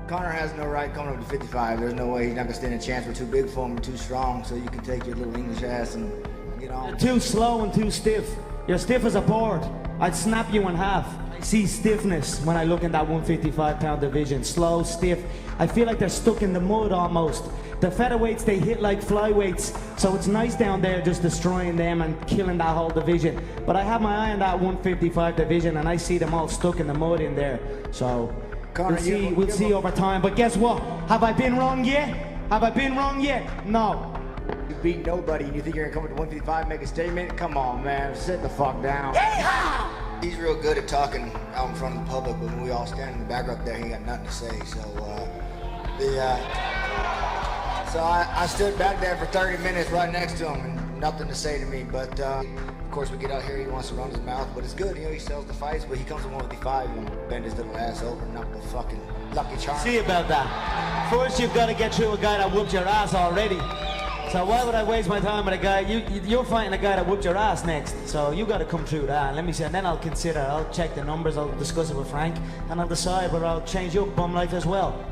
Conor has no right coming up to 55. There's no way he's not gonna stand a chance. We're too big for him, we're too strong, so you can take your little English ass and get on. You're too slow and too stiff. You're stiff as a board. I'd snap you in half. I see stiffness when I look in that 155-pound division. Slow, stiff. I feel like they're stuck in the mud almost. The featherweights, they hit like flyweights, so it's nice down there just destroying them and killing that whole division. But I have my eye on that 155 division, and I see them all stuck in the mud in there. So Conor, we'll see over time. But guess what? Have I been wrong yet? Have I been wrong yet? No. You beat nobody, and you think you're gonna come up to 155 and make a statement? Come on, man, sit the fuck down. Yeehaw! He's real good at talking out in front of the public, but when we all stand in the back up there, he ain't got nothing to say. So I stood back there for 30 minutes right next to him, and nothing to say to me. But of course, we get out here, he wants to run his mouth, but it's good. You know, he sells the fights, but he comes to 155 and bend his little ass over and knock the fucking Lucky Charm. See about that. First, you've got to get through a guy that whooped your ass already. So why would I waste my time with a guy? You're fighting a guy that whooped your ass next. So you got to come through that. Let me see, and then I'll consider. I'll check the numbers. I'll discuss it with Frank, and I'll decide whether I'll change your bum life as well.